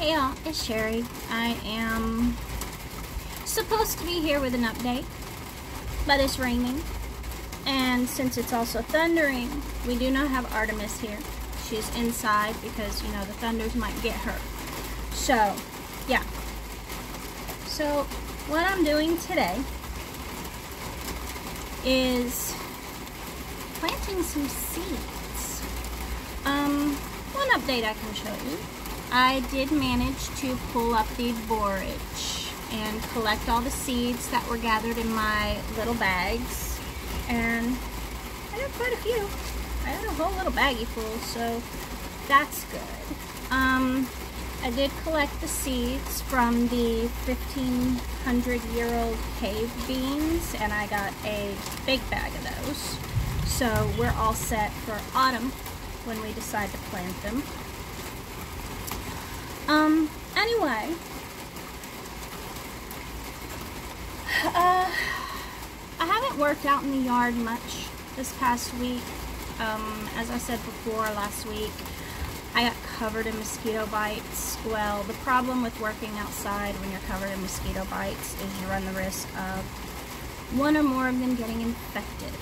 Hey y'all, it's Sherry. I am supposed to be here with an update, but it's raining. And since it's also thundering, we do not have Artemis here. She's inside because, you know, the thunders might get her. So, yeah. So, what I'm doing today is planting some seeds. One update I can show you. I did manage to pull up the borage and collect all the seeds that were gathered in my little bags, and I got quite a few. I had a whole little baggie full, so that's good. I did collect the seeds from the 1,500-year-old cave beans, and I got a big bag of those. So we're all set for autumn when we decide to plant them. Anyway, I haven't worked out in the yard much this past week. As I said before, last week, I got covered in mosquito bites. Well, the problem with working outside when you're covered in mosquito bites is you run the risk of one or more of them getting infected.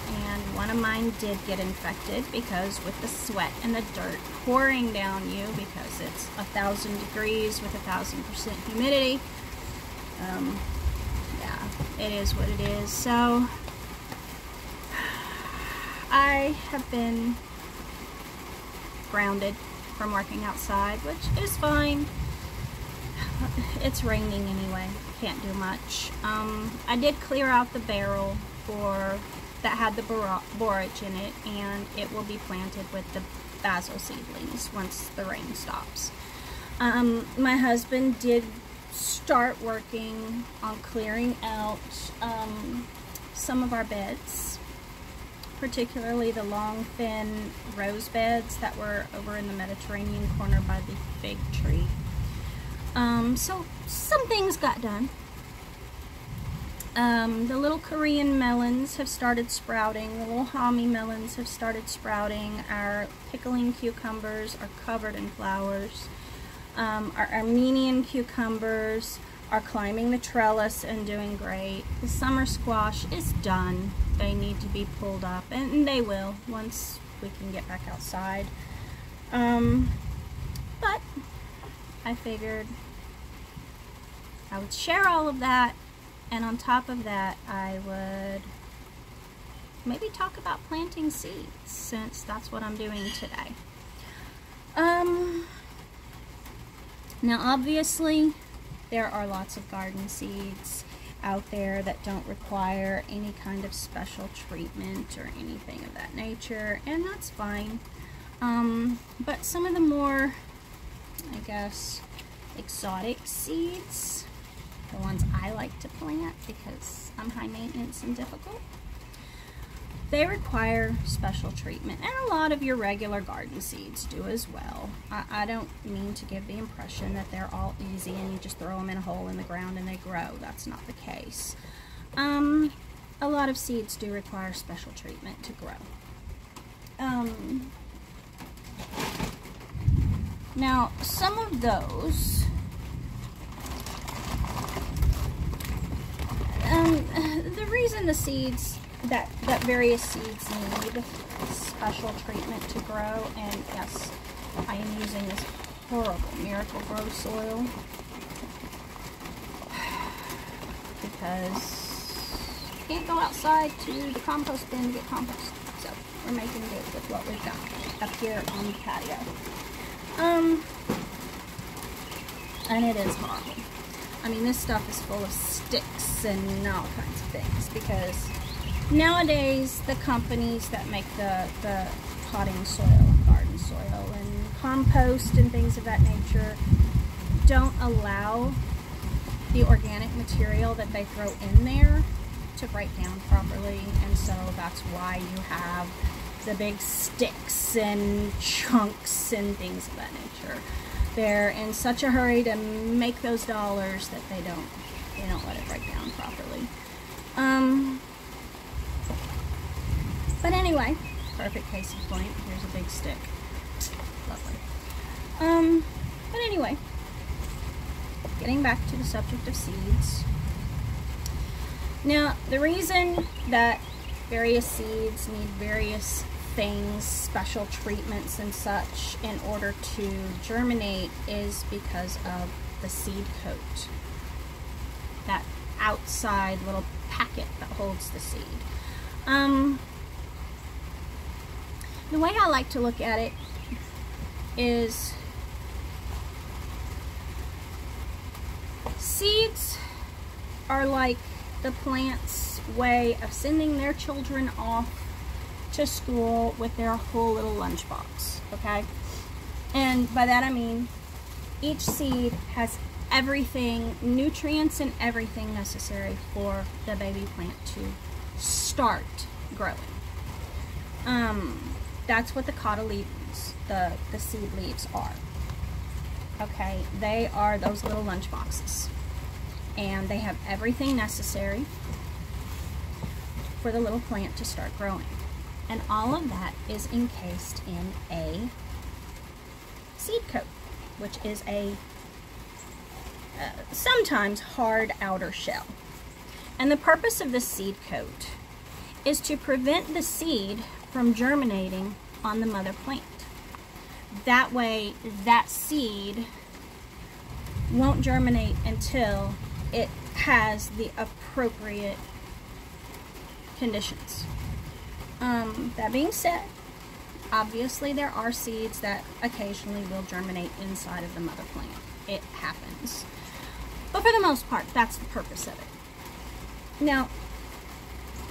And one of mine did get infected because with the sweat and the dirt pouring down you, because it's 1,000 degrees with 1,000% humidity, yeah, it is what it is. So I have been grounded from working outside, which is fine. It's raining anyway, can't do much. I did clear out the barrel that had the borage in it, and it will be planted with the basil seedlings once the rain stops. My husband did start working on clearing out some of our beds, particularly the long, thin rose beds that were over in the Mediterranean corner by the fig tree. So some things got done. The little Korean melons have started sprouting. The little Hami melons have started sprouting. Our pickling cucumbers are covered in flowers. Our Armenian cucumbers are climbing the trellis and doing great. The summer squash is done. They need to be pulled up, and they will once we can get back outside. But I figured I would share all of that, and on top of that I would maybe talk about planting seeds, since that's what I'm doing today. Now obviously there are lots of garden seeds out there that don't require any kind of special treatment or anything of that nature, and that's fine. But some of the more, I guess, exotic seeds, the ones I like to plant because I'm high maintenance and difficult, they require special treatment, and a lot of your regular garden seeds do as well. I don't mean to give the impression that they're all easy and you just throw them in a hole in the ground and they grow. That's not the case. A lot of seeds do require special treatment to grow. Now, some of those, the reason the seeds, that various seeds need special treatment to grow, and yes, I am using this horrible Miracle-Gro soil because you can't go outside to the compost bin to get compost, so we're making do with what we've got up here on the patio. And it is horrible. I mean, this stuff is full of sticks and all kinds of things, because nowadays the companies that make the potting soil and garden soil and compost and things of that nature don't allow the organic material that they throw in there to break down properly, and so that's why you have the big sticks and chunks and things of that nature. They're in such a hurry to make those dollars that they don't let it break down properly. But anyway, perfect case in point. Here's a big stick. Lovely. But anyway, getting back to the subject of seeds. Now, the reason that various seeds need various things, special treatments and such, in order to germinate is because of the seed coat. That outside little packet that holds the seed. The way I like to look at it is seeds are like the plant's way of sending their children off to school with their whole little lunchbox, okay? And by that I mean each seed has everything, nutrients and everything necessary for the baby plant to start growing. That's what the cotyledons, the seed leaves are. Okay, they are those little lunch boxes. And they have everything necessary for the little plant to start growing. And all of that is encased in a seed coat, which is a sometimes hard outer shell. And the purpose of the seed coat is to prevent the seed from germinating on the mother plant. That way, that seed won't germinate until it has the appropriate conditions. That being said, obviously there are seeds that occasionally will germinate inside of the mother plant. It happens. But for the most part, that's the purpose of it. Now,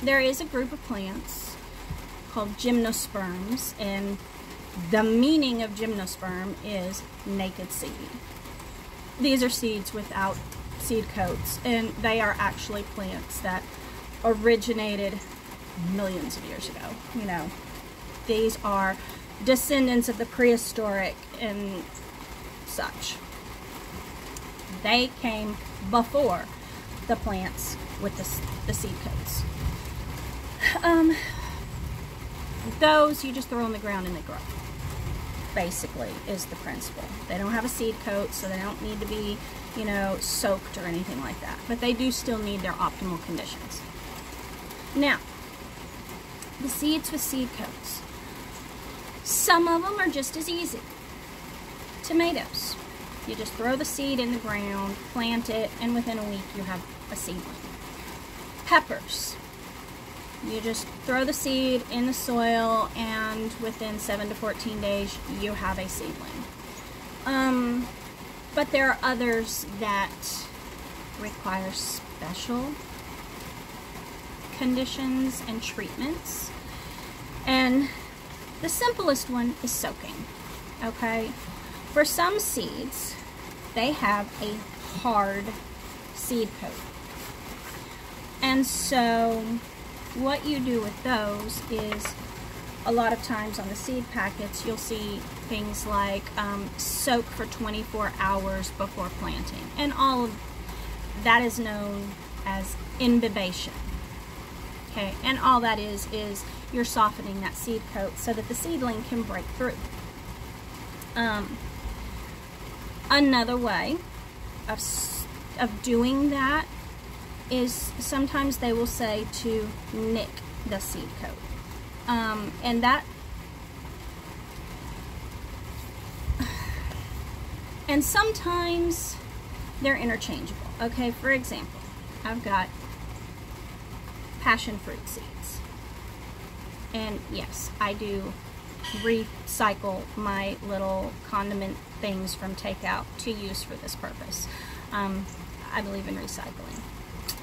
there is a group of plants called gymnosperms, and the meaning of gymnosperm is naked seed. These are seeds without seed coats, and they are actually plants that originated millions of years ago. You know, these are descendants of the prehistoric and such. They came before the plants with the seed coats. Those you just throw on the ground and they grow, basically, is the principle. They don't have a seed coat, so they don't need to be, you know, soaked or anything like that. But they do still need their optimal conditions. Now, the seeds with seed coats. Some of them are just as easy. Tomatoes. You just throw the seed in the ground, plant it, and within a week you have a seedling. Peppers. You just throw the seed in the soil, and within 7 to 14 days you have a seedling. But there are others that require special conditions and treatments. And the simplest one is soaking. Okay? For some seeds, they have a hard seed coat. And so what you do with those is, a lot of times on the seed packets, you'll see things like soak for 24 hours before planting. And all of that is known as imbibation. Okay, and all that is you're softening that seed coat so that the seedling can break through. Another way of doing that is sometimes they will say to nick the seed coat. And that, and sometimes they're interchangeable. Okay, for example, I've got passion fruit seeds. And yes, I do recycle my little condiment things from takeout to use for this purpose. I believe in recycling.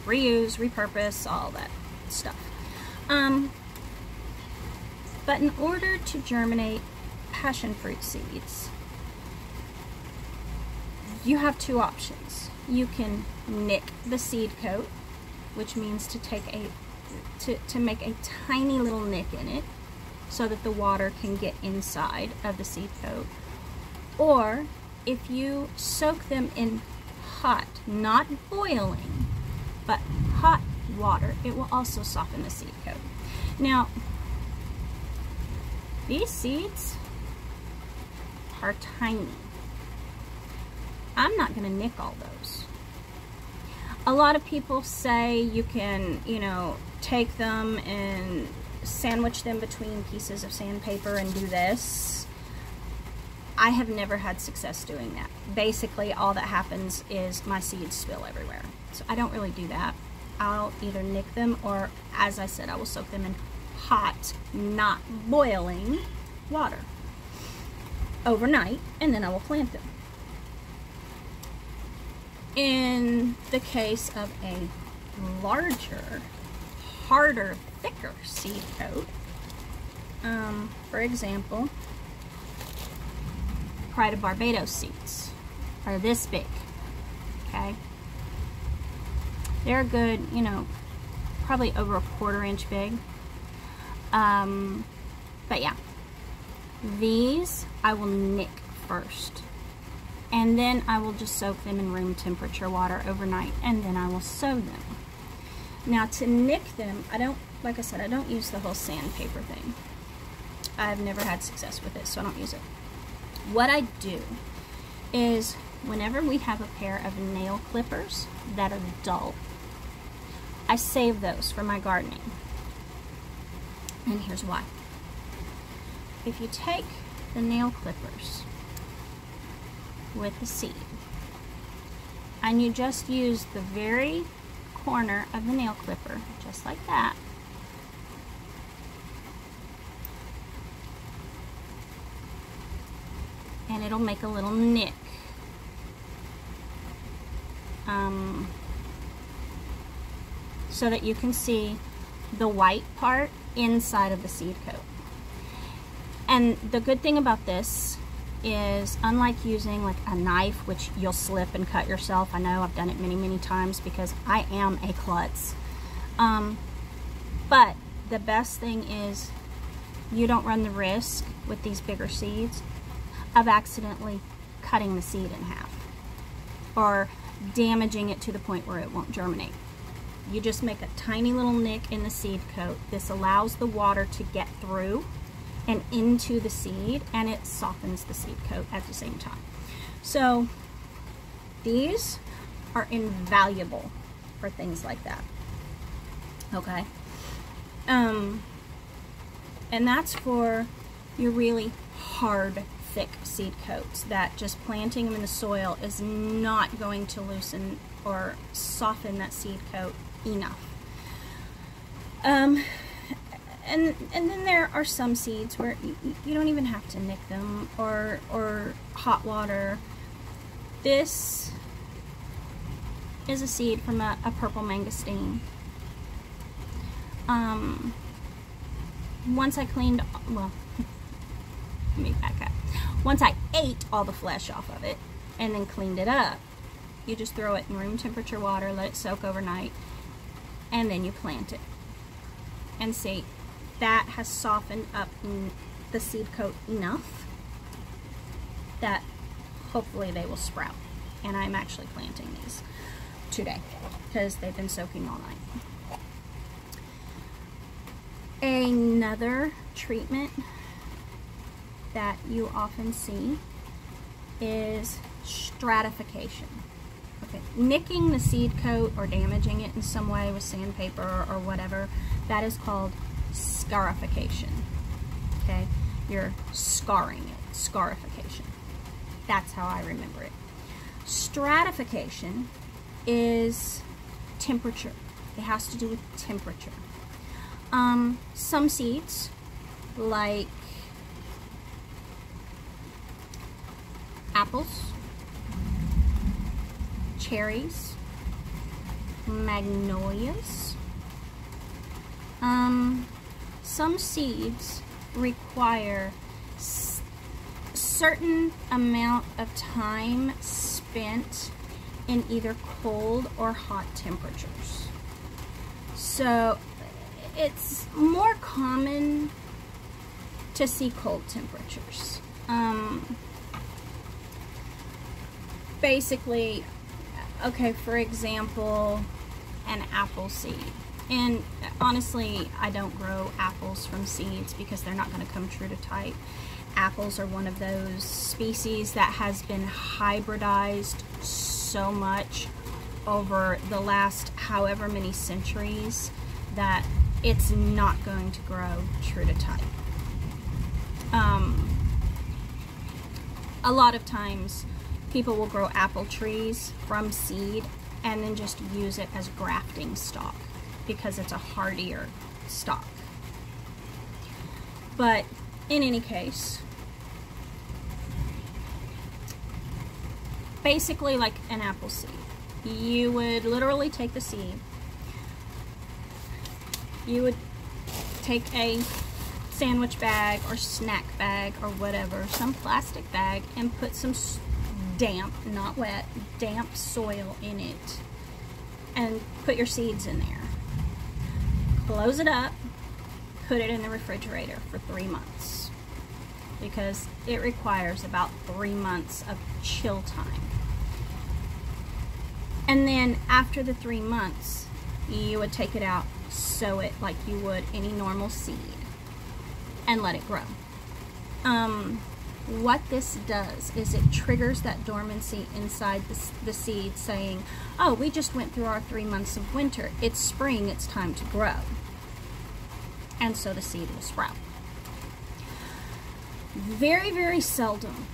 Reuse, repurpose, all that stuff. But in order to germinate passion fruit seeds, you have two options. You can nick the seed coat, which means to take to make a tiny little nick in it so that the water can get inside of the seed coat. Or if you soak them in hot, not boiling, but hot water, it will also soften the seed coat. Now, these seeds are tiny. I'm not going to nick all those. A lot of people say you can, you know, take them and sandwich them between pieces of sandpaper and do this. I have never had success doing that. Basically, all that happens is my seeds spill everywhere. So I don't really do that. I'll either nick them or, as I said, I will soak them in hot, not boiling water overnight, and then I will plant them. In the case of a larger, harder, thicker seed coat, for example, Pride of Barbados seeds are this big, okay? They're good, you know, probably over a 1/4 inch big. But yeah, these I will nick first, and then I will just soak them in room temperature water overnight, and then I will sow them. Now to nick them, I don't, like I said, I don't use the whole sandpaper thing. I've never had success with it, so I don't use it. What I do is, whenever we have a pair of nail clippers that are dull, I save those for my gardening. And here's why. If you take the nail clippers with the seed, and you just use the very corner of the nail clipper, just like that, and it'll make a little nick. So that you can see the white part inside of the seed coat. And the good thing about this is, unlike using like a knife, which you'll slip and cut yourself, I know, I've done it many, many times because I am a klutz. But the best thing is you don't run the risk with these bigger seeds of accidentally cutting the seed in half or damaging it to the point where it won't germinate. You just make a tiny little nick in the seed coat. This allows the water to get through and into the seed, and it softens the seed coat at the same time. So these are invaluable for things like that. Okay. And that's for your really hard, thick seed coats that just planting them in the soil is not going to loosen or soften that seed coat enough. And then there are some seeds where you don't even have to nick them or hot water. This is a seed from a purple mangosteen. Once I cleaned, well, let me back up. Once I ate all the flesh off of it and then cleaned it up, you just throw it in room temperature water, let it soak overnight, and then you plant it. And see, that has softened up the seed coat enough that hopefully they will sprout. And I'm actually planting these today because they've been soaking all night. Another treatment that you often see is stratification. Okay, nicking the seed coat or damaging it in some way with sandpaper or whatever, that is called scarification. Okay, you're scarring it, scarification. That's how I remember it. Stratification is temperature. It has to do with temperature. Some seeds, like apples, cherries, magnolias. Some seeds require certain amount of time spent in either cold or hot temperatures. So it's more common to see cold temperatures. Basically, okay, for example, an apple seed. And honestly, I don't grow apples from seeds because they're not going to come true to type. Apples are one of those species that has been hybridized so much over the last however many centuries that it's not going to grow true to type. A lot of times people will grow apple trees from seed and then just use it as grafting stock because it's a hardier stock. But in any case, basically like an apple seed, you would literally take the seed, you would take a sandwich bag or snack bag or whatever, some plastic bag, and put some damp, not wet, damp soil in it and put your seeds in there. Close it up, put it in the refrigerator for 3 months because it requires about 3 months of chill time. And then after the 3 months, you would take it out, sow it like you would any normal seed, and let it grow. What this does is it triggers that dormancy inside the seed saying, oh, we just went through our 3 months of winter. It's spring, it's time to grow. And so the seed will sprout. Very, very seldom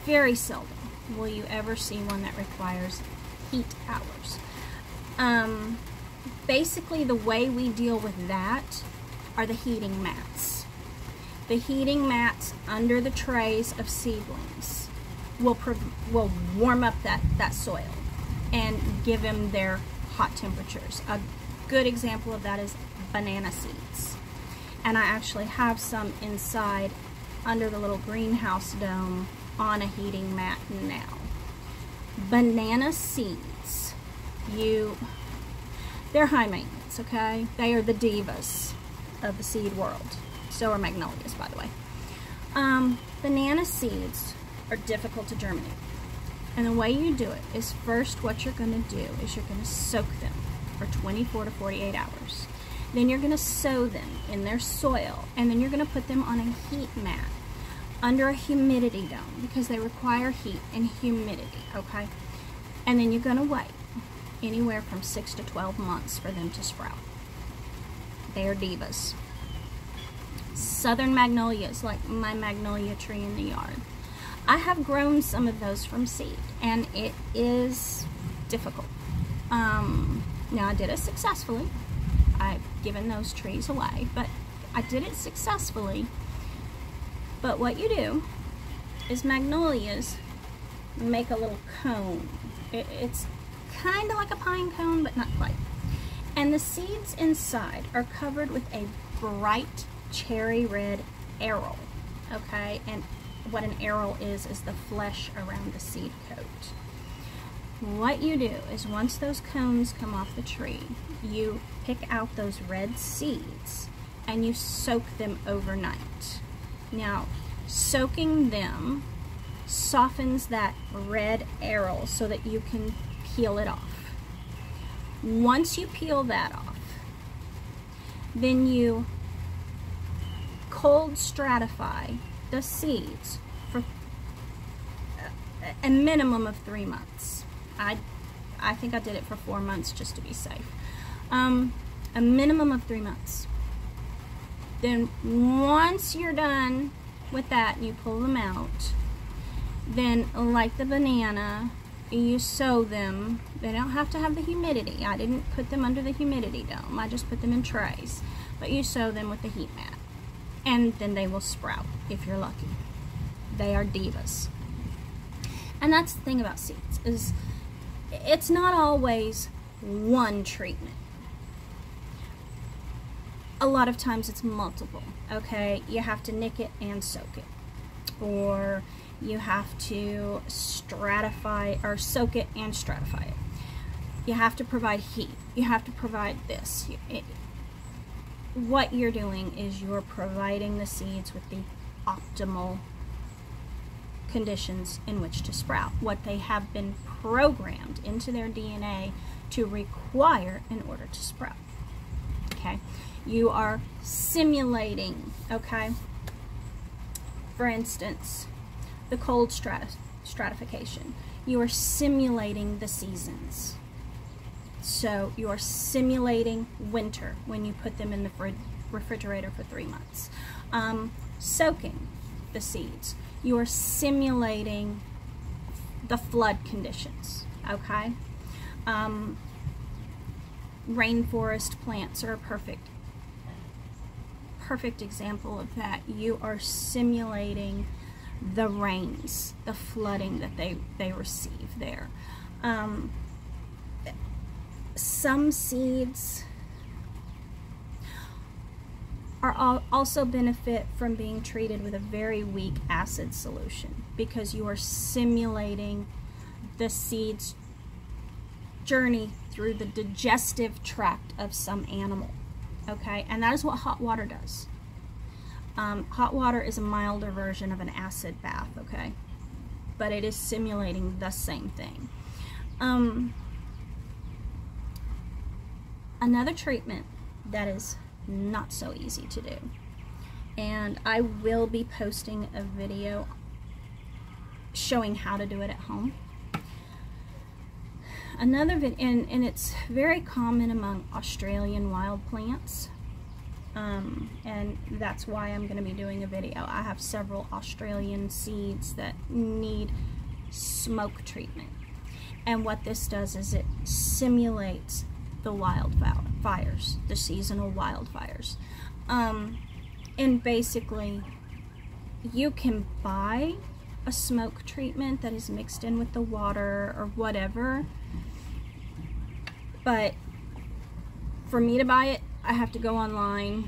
will you ever see one that requires heat hours. Basically, the way we deal with that are the heating mats. The heating mats under the trays of seedlings will warm up that soil and give them their hot temperatures. A good example of that is banana seeds. And I actually have some inside under the little greenhouse dome on a heating mat now. Banana seeds, they're high maintenance, okay? They are the divas of the seed world. So are magnolias, by the way. Banana seeds are difficult to germinate. And the way you do it is first what you're going to do is you're going to soak them for 24 to 48 hours. Then you're going to sow them in their soil. And then you're going to put them on a heat mat under a humidity dome because they require heat and humidity, okay? And then you're going to wait anywhere from 6 to 12 months for them to sprout. They are divas. Southern magnolias, like my magnolia tree in the yard. I have grown some of those from seed, and it is difficult. Now, I did it successfully. I've given those trees away, but I did it successfully. But what you do is magnolias make a little cone. It's kind of like a pine cone, but not quite. And the seeds inside are covered with a bright cherry red aril, okay? And what an aril is the flesh around the seed coat. What you do is once those cones come off the tree, you pick out those red seeds and you soak them overnight. Now, soaking them softens that red aril so that you can peel it off. Once you peel that off, then you cold stratify the seeds for a minimum of 3 months. I think I did it for 4 months just to be safe. A minimum of 3 months. Then once you're done with that and you pull them out, then like the banana, you sow them. They don't have to have the humidity. I didn't put them under the humidity dome. I just put them in trays. But you sow them with the heat mat. And then they will sprout if you're lucky. They are divas. And that's the thing about seeds, is it's not always one treatment. A lot of times it's multiple, okay? You have to nick it and soak it. Or you have to stratify, or soak it and stratify it. You have to provide heat. You have to provide this. What you're doing is you're providing the seeds with the optimal conditions in which to sprout, what they have been programmed into their DNA to require in order to sprout. Okay, you are simulating, okay, for instance, the cold stratification. You are simulating the seasons. So you're simulating winter when you put them in the refrigerator for 3 months. Soaking the seeds, you're simulating the flood conditions, okay? Rainforest plants are a perfect example of that. You are simulating the rains, the flooding that they receive there. Some seeds are also benefit from being treated with a very weak acid solution, because you are simulating the seed's journey through the digestive tract of some animal, okay? And that is what hot water does. Hot water is a milder version of an acid bath, okay? But it is simulating the same thing. Another treatment that is not so easy to do, and I will be posting a video showing how to do it at home. Another and it's very common among Australian wild plants, and that's why I'm going to be doing a video. I have several Australian seeds that need smoke treatment, and what this does is it simulates the wildfires, the seasonal wildfires. And basically, you can buy a smoke treatment that is mixed in with the water or whatever, but for me to buy it, I have to go online,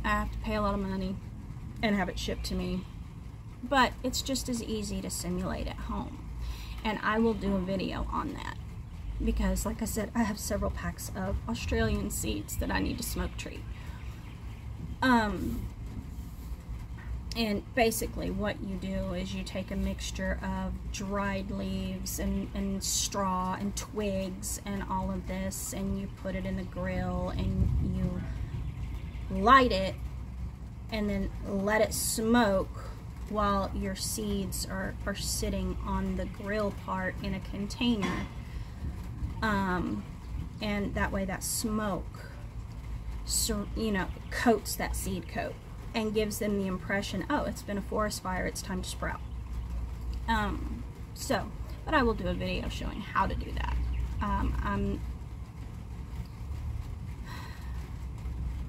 I have to pay a lot of money and have it shipped to me. But it's just as easy to simulate at home, and I will do a video on that, because like I said, I have several packs of Australian seeds that I need to smoke treat. And basically what you do is you take a mixture of dried leaves and straw and twigs and all of this, and you put it in the grill and you light it and then let it smoke while your seeds are sitting on the grill part in a container. And that way that smoke, so, you know, coats that seed coat and gives them the impression, oh, it's been a forest fire, it's time to sprout. But I will do a video showing how to do that.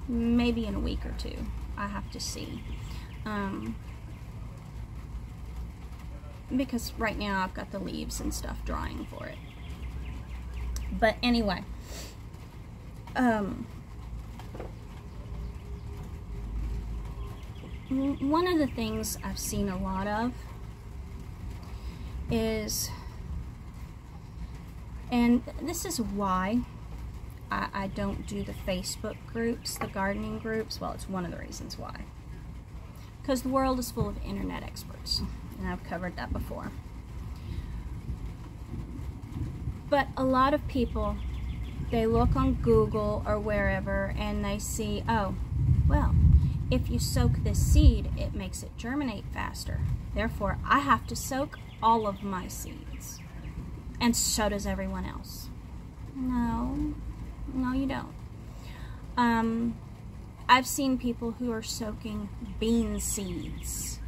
Maybe in a week or two, I have to see. Because right now I've got the leaves and stuff drying for it. But anyway, one of the things I've seen a lot of is, and this is why I don't do the Facebook groups, the gardening groups. Well, it's one of the reasons why. Because the world is full of internet experts, and I've covered that before. But a lot of people, they look on Google or wherever and they see, oh, well, if you soak this seed, it makes it germinate faster. Therefore, I have to soak all of my seeds. And so does everyone else. No, you don't. I've seen people who are soaking bean seeds.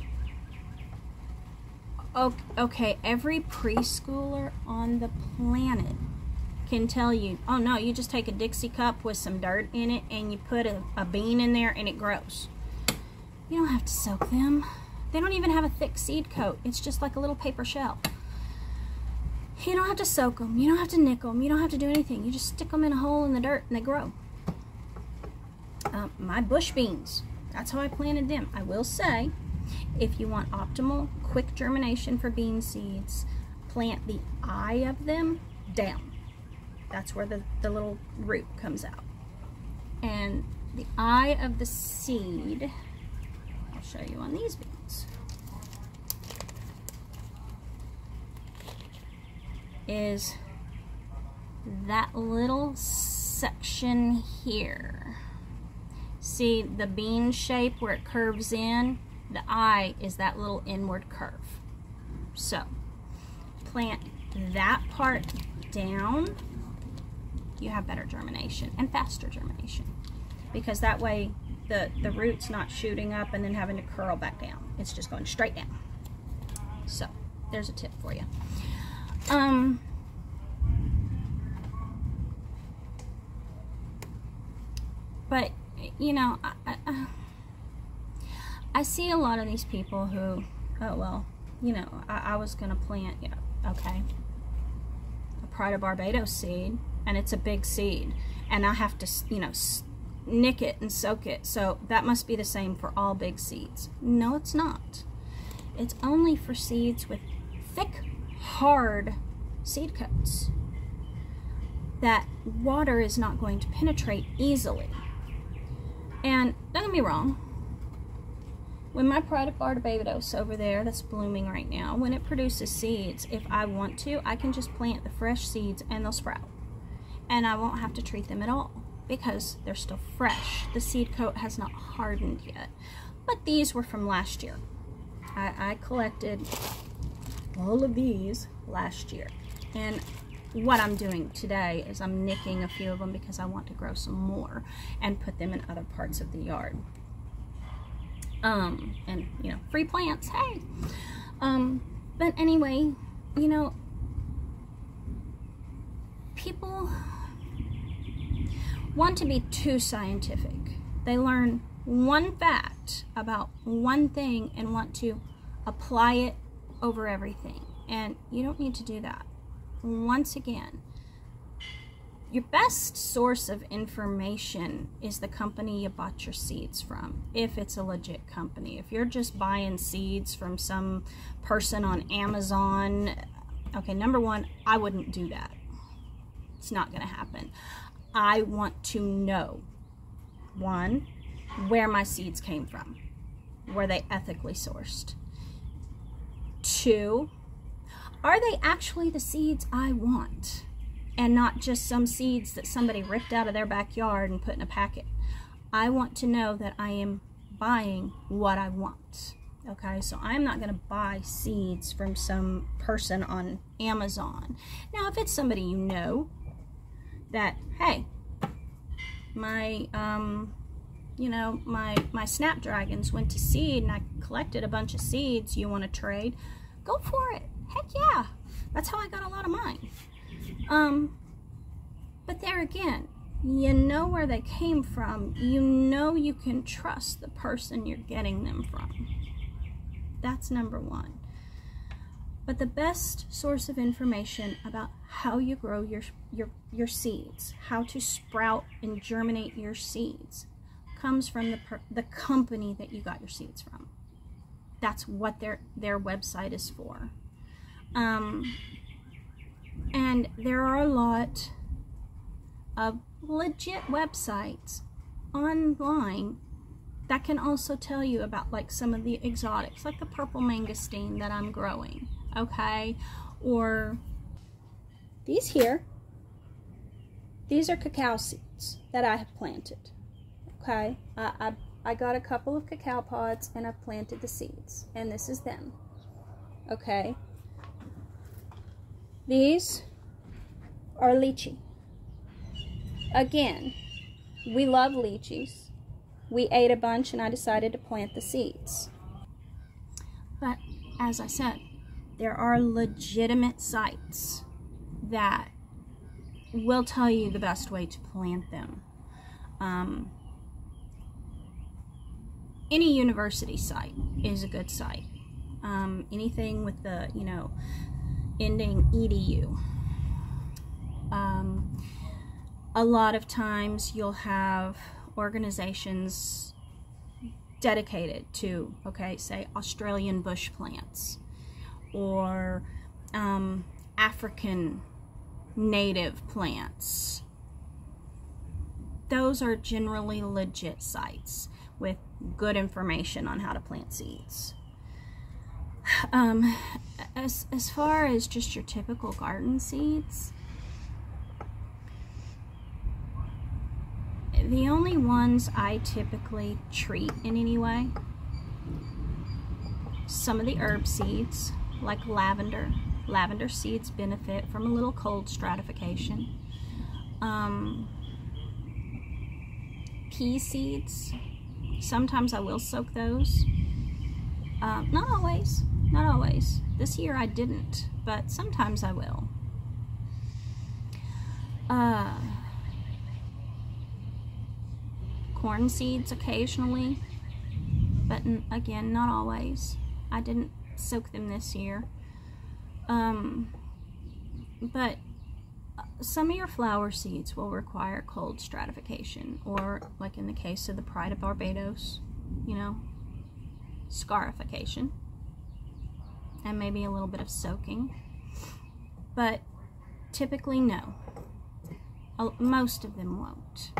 Okay, every preschooler on the planet can tell you, oh no, you just take a Dixie cup with some dirt in it and you put a bean in there and it grows. You don't have to soak them. They don't even have a thick seed coat. It's just like a little paper shell. You don't have to soak them. You don't have to nick them. You don't have to do anything. You just stick them in a hole in the dirt and they grow. My bush beans, that's how I planted them. I will say, if you want optimal, quick germination for bean seeds, plant the eye of them down. That's where the little root comes out. And the eye of the seed, I'll show you on these beans, is that little section here. See the bean shape where it curves in? The eye is that little inward curve. So plant that part down you have better germination and faster germination, because that way the root's not shooting up and then having to curl back down. It's just going straight down. So there's a tip for you. But you know, I see a lot of these people who, oh well, you know, I was gonna plant, yeah, okay, a Pride of Barbados seed, and it's a big seed, and I have to, you know, nick it and soak it, so that must be the same for all big seeds. No, it's not. It's only for seeds with thick, hard seed coats that water is not going to penetrate easily. And don't get me wrong, when my Pride of Barbados over there that's blooming right now, when it produces seeds, if I want to, I can just plant the fresh seeds and they'll sprout, and I won't have to treat them at all because they're still fresh. The seed coat has not hardened yet. But these were from last year. I collected all of these last year, and what I'm doing today is I'm nicking a few of them because I want to grow some more and put them in other parts of the yard. And you know, free plants, hey. But anyway, you know, people want to be too scientific. They learn one fact about one thing and want to apply it over everything, and you don't need to do that. Once again, your best source of information is the company you bought your seeds from, if it's a legit company. If you're just buying seeds from some person on Amazon, okay, number one, I wouldn't do that. It's not going to happen. I want to know, one, where my seeds came from. Were they ethically sourced? Two, are they actually the seeds I want, and not just some seeds that somebody ripped out of their backyard and put in a packet? I want to know that I am buying what I want. Okay, so I'm not going to buy seeds from some person on Amazon. Now, if it's somebody you know that, hey, my you know, my snapdragons went to seed and I collected a bunch of seeds, you want to trade, go for it. Heck yeah, that's how I got a lot of mine. But there again, you know where they came from. You know you can trust the person you're getting them from. That's number one. But the best source of information about how you grow your seeds, how to sprout and germinate your seeds, comes from the company that you got your seeds from. That's what their website is for. And there are a lot of legit websites online that can also tell you about like some of the exotics, like the purple mangosteen that I'm growing, okay? Or these here, these are cacao seeds that I have planted, okay? I got a couple of cacao pods and I've planted the seeds, and this is them, okay? These are lychee. Again, we love lychees. We ate a bunch and I decided to plant the seeds. But as I said, there are legitimate sites that will tell you the best way to plant them. Any university site is a good site. Anything with the, you know, ending edu. A lot of times you'll have organizations dedicated to, okay, say Australian bush plants or African native plants. Those are generally legit sites with good information on how to plant seeds. As far as just your typical garden seeds, the only ones I typically treat in any way, some of the herb seeds, like lavender. Lavender seeds benefit from a little cold stratification. Pea seeds, sometimes I will soak those. Not always, not always. This year I didn't, but sometimes I will. Corn seeds occasionally, but again, not always. I didn't soak them this year. But some of your flower seeds will require cold stratification, or like in the case of the Pride of Barbados, you know, scarification, and maybe a little bit of soaking. But typically no. Most of them won't.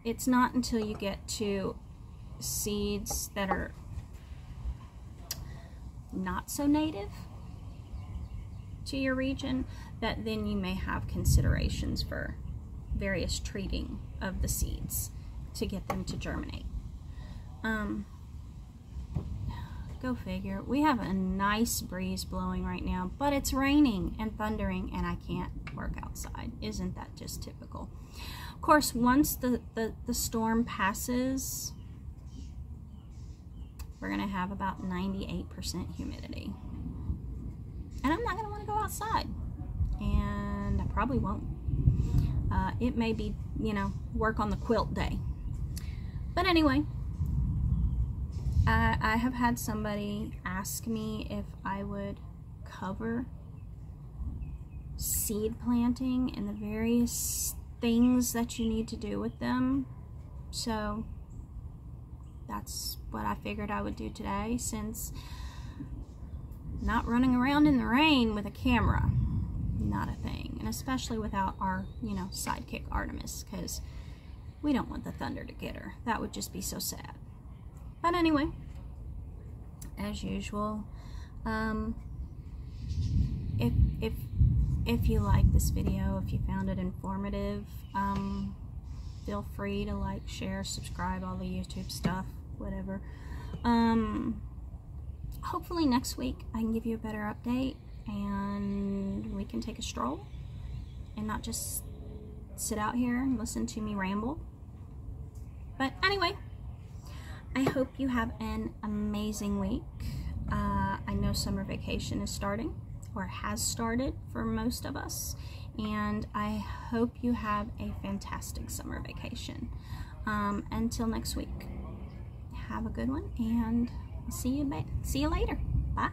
It's not until you get to seeds that are not so native to your region that then you may have considerations for various treating of the seeds to get them to germinate. Go figure. We have a nice breeze blowing right now, but it's raining and thundering and I can't work outside. Isn't that just typical? Of course, once the storm passes, we're gonna have about 98% humidity. And I'm not gonna wanna go outside. And I probably won't. It may be, you know, work on the quilt day. But anyway, I have had somebody ask me if I would cover seed planting and the various things that you need to do with them. So that's what I figured I would do today, since not running around in the rain with a camera, not a thing. And especially without our, you know, sidekick Artemis, because we don't want the thunder to get her. That would just be so sad. But anyway, as usual, if you like this video, if you found it informative, feel free to like, share, subscribe, all the YouTube stuff, whatever. Hopefully next week I can give you a better update and we can take a stroll and not just sit out here and listen to me ramble. But anyway, I hope you have an amazing week. I know summer vacation is starting, or has started for most of us, and I hope you have a fantastic summer vacation. Until next week, have a good one, and see you later. Bye.